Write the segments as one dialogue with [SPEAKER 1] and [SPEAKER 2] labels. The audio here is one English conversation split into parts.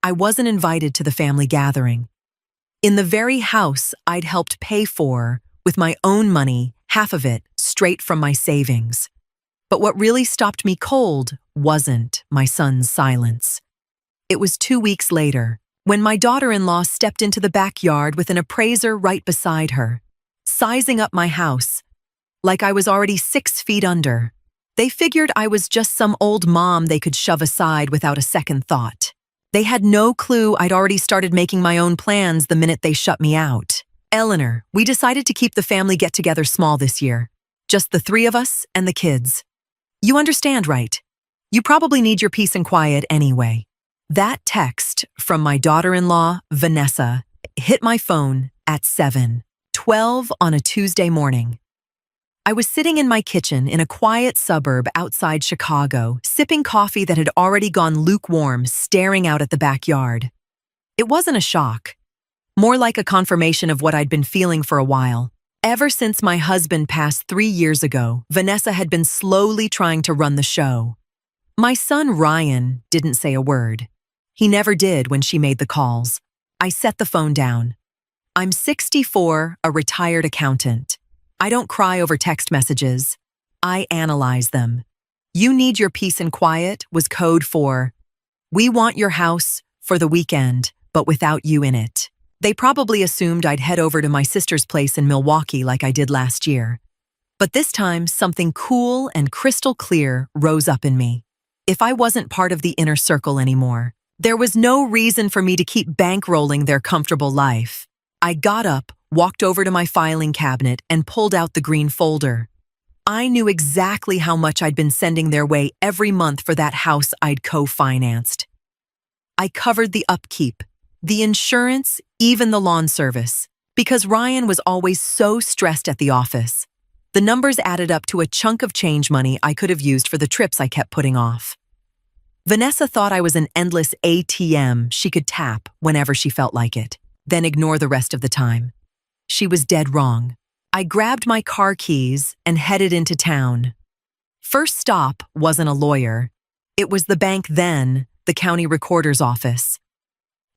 [SPEAKER 1] I wasn't invited to the family gathering. In the very house I'd helped pay for, with my own money, half of it straight from my savings. But what really stopped me cold wasn't my son's silence. It was 2 weeks later, when my daughter-in-law stepped into the backyard with an appraiser right beside her, sizing up my house, like I was already 6 feet under. They figured I was just some old mom they could shove aside without a second thought. They had no clue I'd already started making my own plans the minute they shut me out. Eleanor, we decided to keep the family get-together small this year. Just the 3 of us and the kids. You understand, right? You probably need your peace and quiet anyway. That text from my daughter-in-law, Vanessa, hit my phone at 7:12 on a Tuesday morning. I was sitting in my kitchen in a quiet suburb outside Chicago, sipping coffee that had already gone lukewarm, staring out at the backyard. It wasn't a shock, more like a confirmation of what I'd been feeling for a while. Ever since my husband passed 3 years ago, Vanessa had been slowly trying to run the show. My son Ryan didn't say a word. He never did when she made the calls. I set the phone down. I'm 64, a retired accountant. I don't cry over text messages. I analyze them. You need your peace and quiet was code for, we want your house for the weekend, but without you in it. They probably assumed I'd head over to my sister's place in Milwaukee like I did last year. But this time, something cool and crystal clear rose up in me. If I wasn't part of the inner circle anymore, there was no reason for me to keep bankrolling their comfortable life. I got up, walked over to my filing cabinet, and pulled out the green folder. I knew exactly how much I'd been sending their way every month for that house I'd co-financed. I covered the upkeep, the insurance, even the lawn service, because Ryan was always so stressed at the office. The numbers added up to a chunk of change money I could have used for the trips I kept putting off. Vanessa thought I was an endless ATM she could tap whenever she felt like it, then ignore the rest of the time. She was dead wrong. I grabbed my car keys and headed into town. First stop wasn't a lawyer. It was the bank then, the county recorder's office.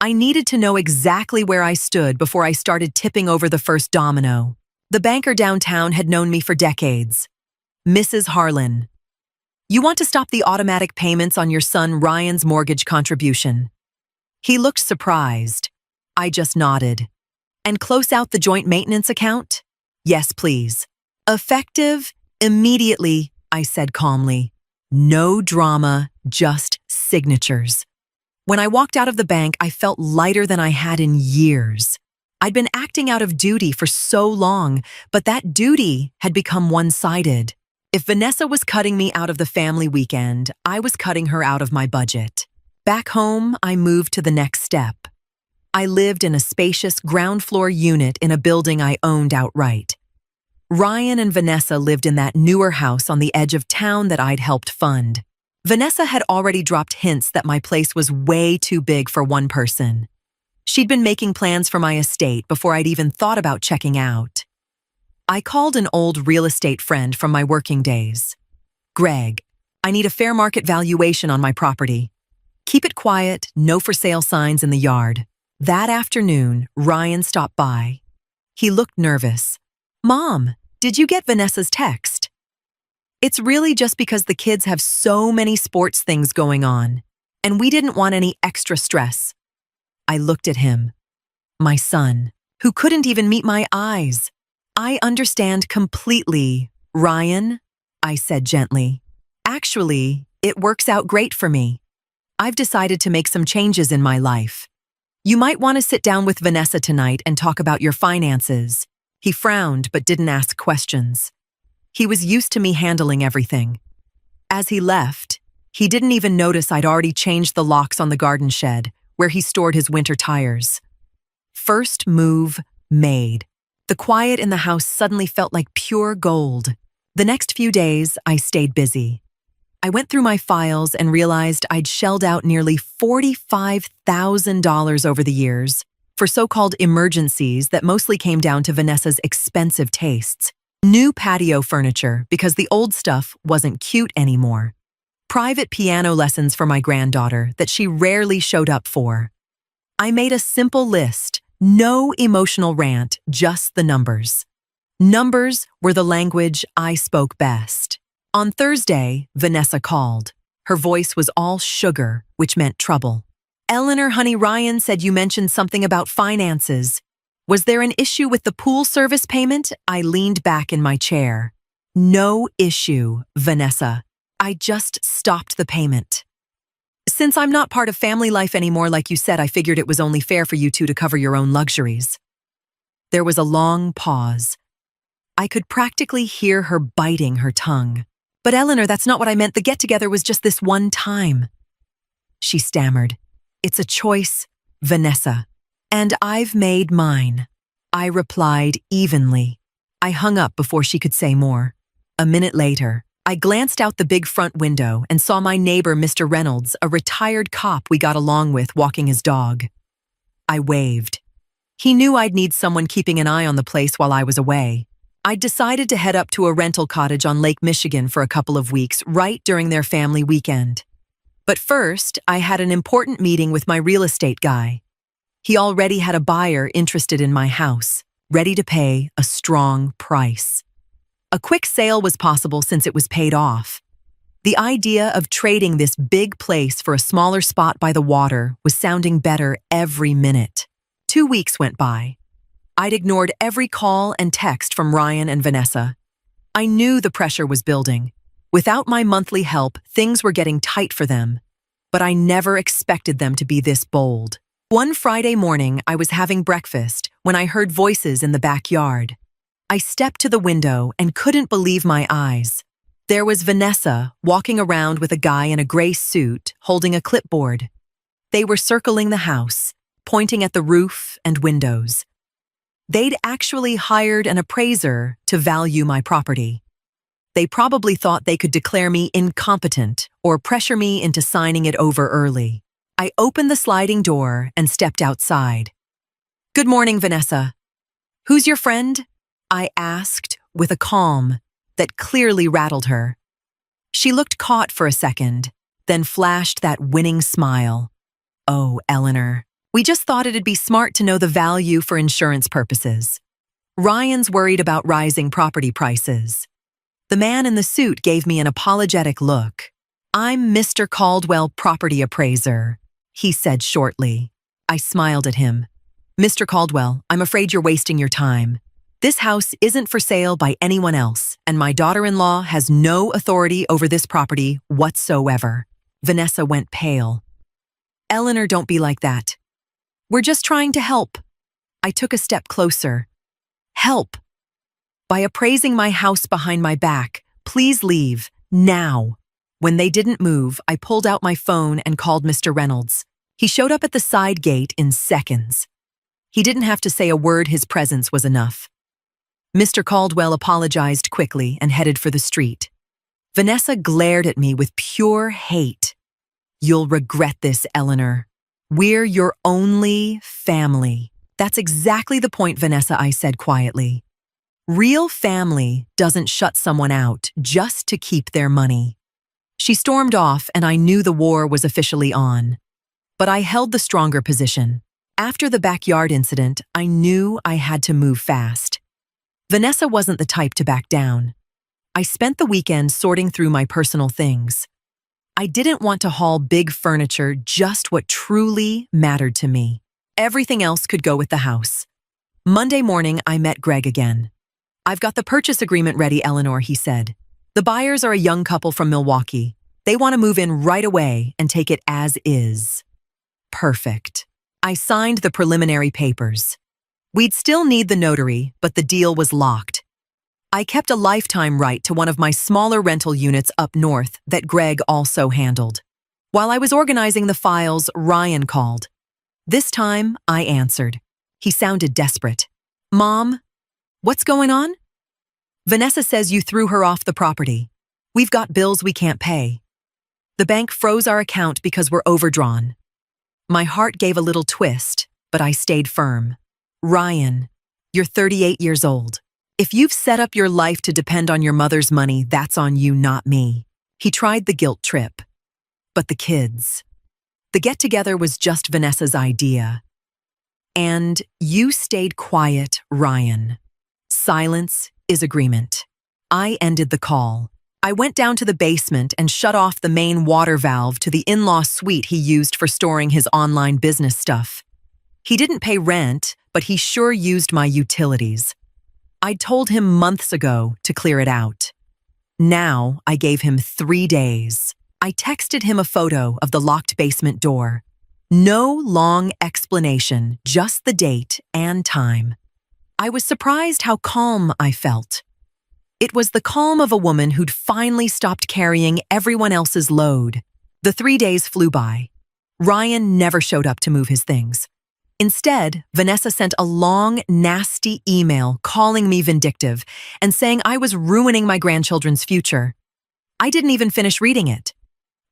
[SPEAKER 1] I needed to know exactly where I stood before I started tipping over the first domino. The banker downtown had known me for decades. Mrs. Harlan. You want to stop the automatic payments on your son Ryan's mortgage contribution. He looked surprised. I just nodded. And close out the joint maintenance account? Yes, please. Effective immediately, I said calmly. No drama, just signatures. When I walked out of the bank, I felt lighter than I had in years. I'd been acting out of duty for so long, but that duty had become one-sided. If Vanessa was cutting me out of the family weekend, I was cutting her out of my budget. Back home, I moved to the next step. I lived in a spacious ground-floor unit in a building I owned outright. Ryan and Vanessa lived in that newer house on the edge of town that I'd helped fund. Vanessa had already dropped hints that my place was way too big for one person. She'd been making plans for my estate before I'd even thought about checking out. I called an old real estate friend from my working days. Greg, I need a fair market valuation on my property. Keep it quiet, no for sale signs in the yard. That afternoon, Ryan stopped by. He looked nervous. Mom, did you get Vanessa's text? It's really just because the kids have so many sports things going on, and we didn't want any extra stress. I looked at him. My son, who couldn't even meet my eyes. I understand completely, Ryan, I said gently. Actually, it works out great for me. I've decided to make some changes in my life. You might want to sit down with Vanessa tonight and talk about your finances. He frowned but didn't ask questions. He was used to me handling everything. As he left, he didn't even notice I'd already changed the locks on the garden shed, where he stored his winter tires. First move made. The quiet in the house suddenly felt like pure gold. The next few days, I stayed busy. I went through my files and realized I'd shelled out nearly $45,000 over the years for so-called emergencies that mostly came down to Vanessa's expensive tastes. New patio furniture because the old stuff wasn't cute anymore. Private piano lessons for my granddaughter that she rarely showed up for. I made a simple list, no emotional rant, just the numbers. Numbers were the language I spoke best. On Thursday, Vanessa called. Her voice was all sugar, which meant trouble. Eleanor, honey, Ryan said you mentioned something about finances. Was there an issue with the pool service payment? I leaned back in my chair. No issue, Vanessa. I just stopped the payment. Since I'm not part of family life anymore, like you said, I figured it was only fair for you two to cover your own luxuries. There was a long pause. I could practically hear her biting her tongue. But Eleanor, that's not what I meant. The get-together was just this one time. She stammered. It's a choice, Vanessa. And I've made mine. I replied evenly. I hung up before she could say more. A minute later, I glanced out the big front window and saw my neighbor, Mr. Reynolds, a retired cop we got along with, walking his dog. I waved. He knew I'd need someone keeping an eye on the place while I was away. I'd decided to head up to a rental cottage on Lake Michigan for a couple of weeks, right during their family weekend. But first, I had an important meeting with my real estate guy. He already had a buyer interested in my house, ready to pay a strong price. A quick sale was possible since it was paid off. The idea of trading this big place for a smaller spot by the water was sounding better every minute. 2 weeks went by. I'd ignored every call and text from Ryan and Vanessa. I knew the pressure was building. Without my monthly help, things were getting tight for them. But I never expected them to be this bold. One Friday morning, I was having breakfast when I heard voices in the backyard. I stepped to the window and couldn't believe my eyes. There was Vanessa walking around with a guy in a gray suit holding a clipboard. They were circling the house, pointing at the roof and windows. They'd actually hired an appraiser to value my property. They probably thought they could declare me incompetent or pressure me into signing it over early. I opened the sliding door and stepped outside. Good morning, Vanessa. Who's your friend? I asked with a calm that clearly rattled her. She looked caught for a second, then flashed that winning smile. Oh, Eleanor, we just thought it'd be smart to know the value for insurance purposes. Ryan's worried about rising property prices. The man in the suit gave me an apologetic look. I'm Mr. Caldwell, property appraiser, he said shortly. I smiled at him. Mr. Caldwell, I'm afraid you're wasting your time. This house isn't for sale by anyone else, and my daughter-in-law has no authority over this property whatsoever. Vanessa went pale. Eleanor, don't be like that. We're just trying to help. I took a step closer. Help. By appraising my house behind my back, please leave, now. When they didn't move, I pulled out my phone and called Mr. Reynolds. He showed up at the side gate in seconds. He didn't have to say a word, his presence was enough. Mr. Caldwell apologized quickly and headed for the street. Vanessa glared at me with pure hate. You'll regret this, Eleanor. We're your only family. That's exactly the point, Vanessa, I said quietly. Real family doesn't shut someone out just to keep their money. She stormed off and I knew the war was officially on. But I held the stronger position. After the backyard incident, I knew I had to move fast. Vanessa wasn't the type to back down. I spent the weekend sorting through my personal things. I didn't want to haul big furniture, just what truly mattered to me. Everything else could go with the house. Monday morning, I met Greg again. I've got the purchase agreement ready, Eleanor, he said. The buyers are a young couple from Milwaukee. They want to move in right away and take it as is. Perfect. I signed the preliminary papers. We'd still need the notary, but the deal was locked. I kept a lifetime right to one of my smaller rental units up north that Greg also handled. While I was organizing the files, Ryan called. This time, I answered. He sounded desperate. Mom, what's going on? Vanessa says you threw her off the property. We've got bills we can't pay. The bank froze our account because we're overdrawn. My heart gave a little twist, but I stayed firm. Ryan, you're 38 years old. If you've set up your life to depend on your mother's money, that's on you, not me. He tried the guilt trip. But the kids. The get-together was just Vanessa's idea. And you stayed quiet, Ryan. Silence is agreement. I ended the call. I went down to the basement and shut off the main water valve to the in-law suite he used for storing his online business stuff. He didn't pay rent, but he sure used my utilities. I'd told him months ago to clear it out. Now I gave him 3 days. I texted him a photo of the locked basement door. No long explanation, just the date and time. I was surprised how calm I felt. It was the calm of a woman who'd finally stopped carrying everyone else's load. The 3 days flew by. Ryan never showed up to move his things. Instead, Vanessa sent a long, nasty email calling me vindictive and saying I was ruining my grandchildren's future. I didn't even finish reading it.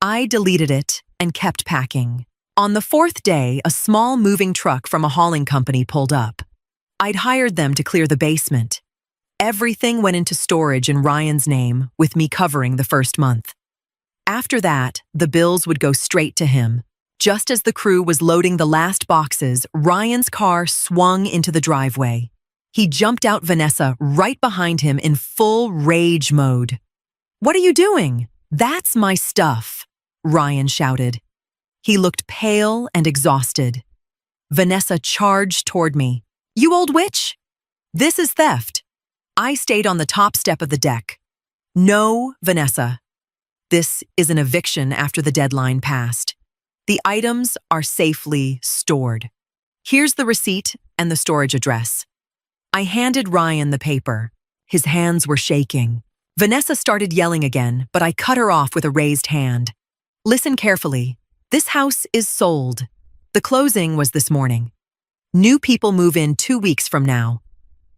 [SPEAKER 1] I deleted it and kept packing. On the 4th day, a small moving truck from a hauling company pulled up. I'd hired them to clear the basement. Everything went into storage in Ryan's name, with me covering the first month. After that, the bills would go straight to him. Just as the crew was loading the last boxes, Ryan's car swung into the driveway. He jumped out Vanessa right behind him in full rage mode. "What are you doing? That's my stuff," Ryan shouted. He looked pale and exhausted. Vanessa charged toward me. "You old witch! This is theft." I stayed on the top step of the deck. "No, Vanessa. This is an eviction after the deadline passed. The items are safely stored. Here's the receipt and the storage address." I handed Ryan the paper. His hands were shaking. Vanessa started yelling again, but I cut her off with a raised hand. "Listen carefully. This house is sold. The closing was this morning. New people move in 2 weeks from now."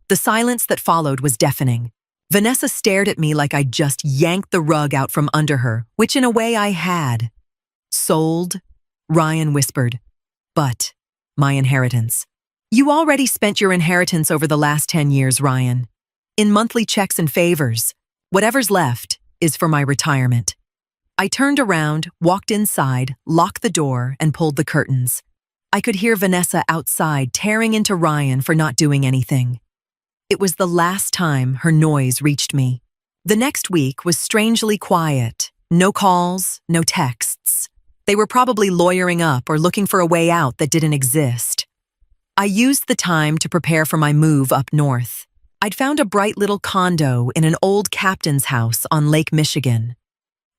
[SPEAKER 1] The silence that followed was deafening. Vanessa stared at me like I'd just yanked the rug out from under her, which in a way I had. "Sold?" Ryan whispered. "But my inheritance." "You already spent your inheritance over the last 10 years, Ryan. In monthly checks and favors. Whatever's left is for my retirement." I turned around, walked inside, locked the door, and pulled the curtains. I could hear Vanessa outside tearing into Ryan for not doing anything. It was the last time her noise reached me. The next week was strangely quiet. No calls, no texts. They were probably lawyering up or looking for a way out that didn't exist. I used the time to prepare for my move up north. I'd found a bright little condo in an old captain's house on Lake Michigan.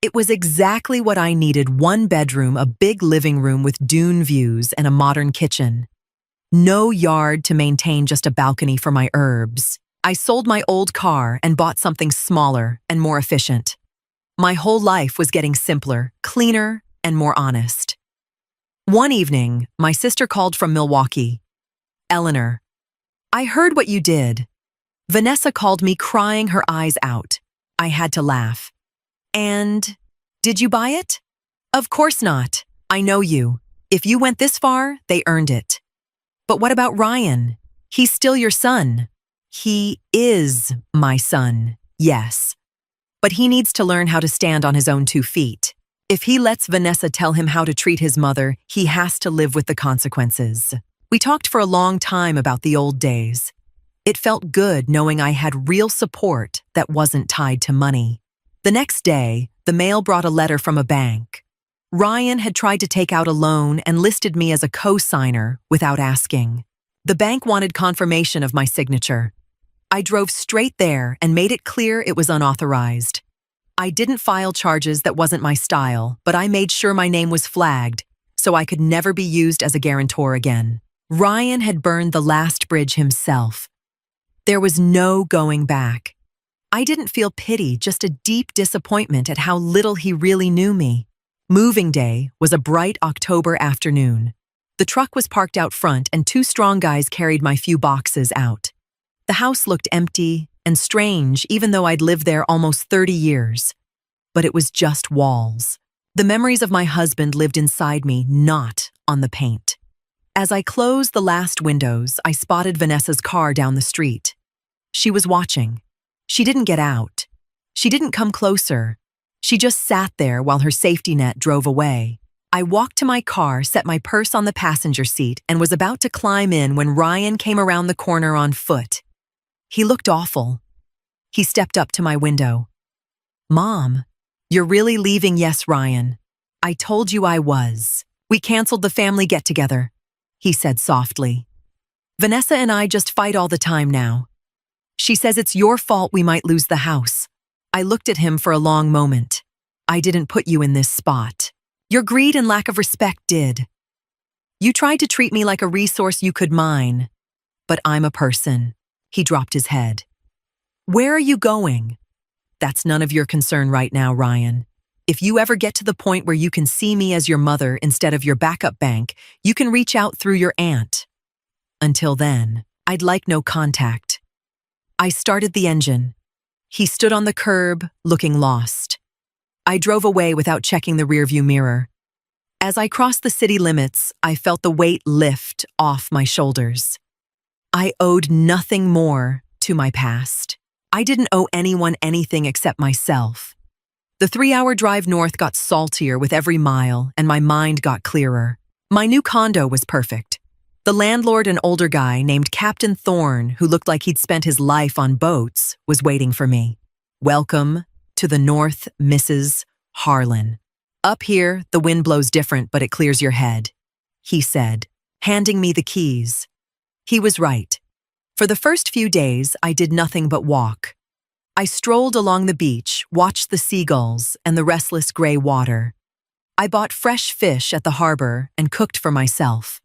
[SPEAKER 1] It was exactly what I needed: 1 bedroom, a big living room with dune views, and a modern kitchen. No yard to maintain, just a balcony for my herbs. I sold my old car and bought something smaller and more efficient. My whole life was getting simpler, cleaner, and more honest. One evening, my sister called from Milwaukee. "Eleanor, I heard what you did." Vanessa called me, crying her eyes out. I had to laugh. "And did you buy it?" "Of course not. I know you. If you went this far, they earned it." "But what about Ryan? He's still your son." "He is my son, yes. But he needs to learn how to stand on his own 2 feet. If he lets Vanessa tell him how to treat his mother, he has to live with the consequences." We talked for a long time about the old days. It felt good knowing I had real support that wasn't tied to money. The next day, the mail brought a letter from a bank. Ryan had tried to take out a loan and listed me as a co-signer without asking. The bank wanted confirmation of my signature. I drove straight there and made it clear it was unauthorized. I didn't file charges, that wasn't my style, but I made sure my name was flagged so I could never be used as a guarantor again. Ryan had burned the last bridge himself. There was no going back. I didn't feel pity, just a deep disappointment at how little he really knew me. Moving day was a bright October afternoon. The truck was parked out front and 2 strong guys carried my few boxes out. The house looked empty and strange, even though I'd lived there almost 30 years. But it was just walls. The memories of my husband lived inside me, not on the paint. As I closed the last windows, I spotted Vanessa's car down the street. She was watching. She didn't get out. She didn't come closer. She just sat there while her safety net drove away. I walked to my car, set my purse on the passenger seat, and was about to climb in when Ryan came around the corner on foot. He looked awful. He stepped up to my window. "Mom, you're really leaving?" "Yes, Ryan. I told you I was. We canceled the family get-together," he said softly. "Vanessa and I just fight all the time now. She says it's your fault we might lose the house." I looked at him for a long moment. "I didn't put you in this spot. Your greed and lack of respect did. You tried to treat me like a resource you could mine. But I'm a person." He dropped his head. "Where are you going?" "That's none of your concern right now, Ryan. If you ever get to the point where you can see me as your mother instead of your backup bank, you can reach out through your aunt. Until then, I'd like no contact." I started the engine. He stood on the curb, looking lost. I drove away without checking the rearview mirror. As I crossed the city limits, I felt the weight lift off my shoulders. I owed nothing more to my past. I didn't owe anyone anything except myself. The 3-hour drive north got saltier with every mile, and my mind got clearer. My new condo was perfect. The landlord, an older guy named Captain Thorne, who looked like he'd spent his life on boats, was waiting for me. "Welcome to the North, Mrs. Harlan. Up here, the wind blows different, but it clears your head," he said, handing me the keys. He was right. For the first few days, I did nothing but walk. I strolled along the beach, watched the seagulls and the restless gray water. I bought fresh fish at the harbor and cooked for myself.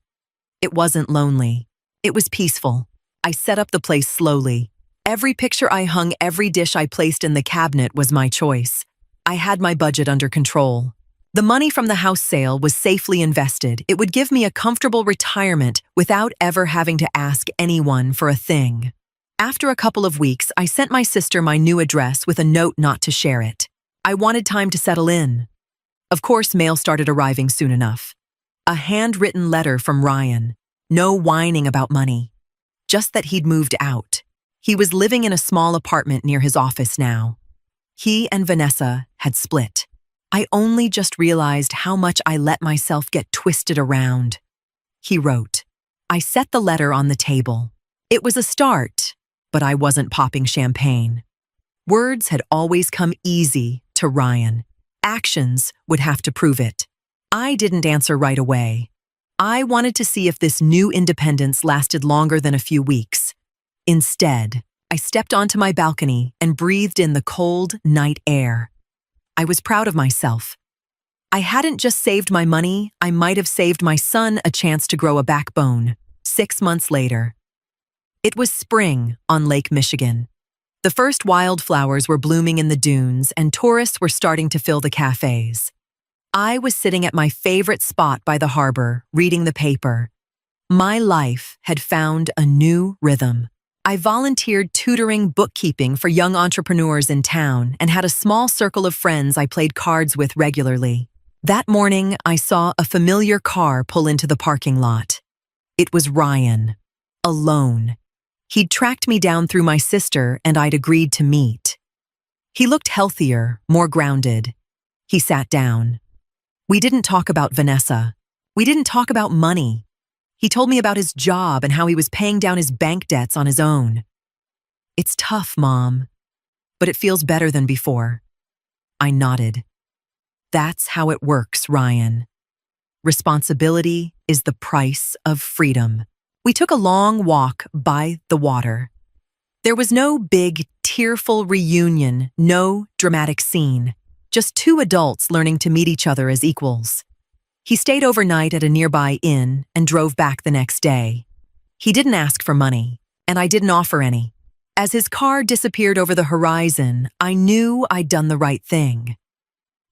[SPEAKER 1] It wasn't lonely. It was peaceful. I set up the place slowly. Every picture I hung, every dish I placed in the cabinet was my choice. I had my budget under control. The money from the house sale was safely invested. It would give me a comfortable retirement without ever having to ask anyone for a thing. After a couple of weeks, I sent my sister my new address with a note not to share it. I wanted time to settle in. Of course, mail started arriving soon enough. A handwritten letter from Ryan. No whining about money. Just that he'd moved out. He was living in a small apartment near his office now. He and Vanessa had split. I only just realized how much I let myself get twisted around. He wrote. I set the letter on the table. It was a start, but I wasn't popping champagne. Words had always come easy to Ryan. Actions would have to prove it. I didn't answer right away. I wanted to see if this new independence lasted longer than a few weeks. Instead, I stepped onto my balcony and breathed in the cold night air. I was proud of myself. I hadn't just saved my money, I might have saved my son a chance to grow a backbone. 6 months later. It was spring on Lake Michigan. The first wildflowers were blooming in the dunes and tourists were starting to fill the cafes. I was sitting at my favorite spot by the harbor, reading the paper. My life had found a new rhythm. I volunteered tutoring bookkeeping for young entrepreneurs in town and had a small circle of friends I played cards with regularly. That morning, I saw a familiar car pull into the parking lot. It was Ryan, alone. He'd tracked me down through my sister and I'd agreed to meet. He looked healthier, more grounded. He sat down. We didn't talk about Vanessa. We didn't talk about money. He told me about his job and how he was paying down his bank debts on his own. It's tough, Mom, but it feels better than before. I nodded. That's how it works, Ryan. Responsibility is the price of freedom. We took a long walk by the water. There was no big, tearful reunion, no dramatic scene, just two adults learning to meet each other as equals. He stayed overnight at a nearby inn and drove back the next day. He didn't ask for money, and I didn't offer any. As his car disappeared over the horizon, I knew I'd done the right thing.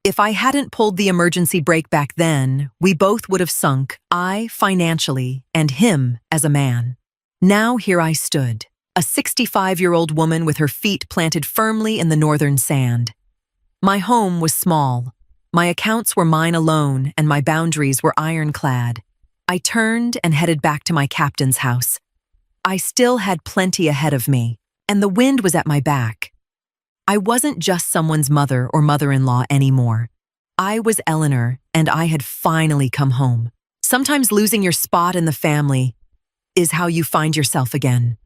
[SPEAKER 1] If I hadn't pulled the emergency brake back then, we both would have sunk, I financially and him as a man. Now here I stood, a 65-year-old woman with her feet planted firmly in the northern sand. My home was small. My accounts were mine alone, and my boundaries were ironclad. I turned and headed back to my captain's house. I still had plenty ahead of me, and the wind was at my back. I wasn't just someone's mother or mother-in-law anymore. I was Eleanor, and I had finally come home. Sometimes losing your spot in the family is how you find yourself again.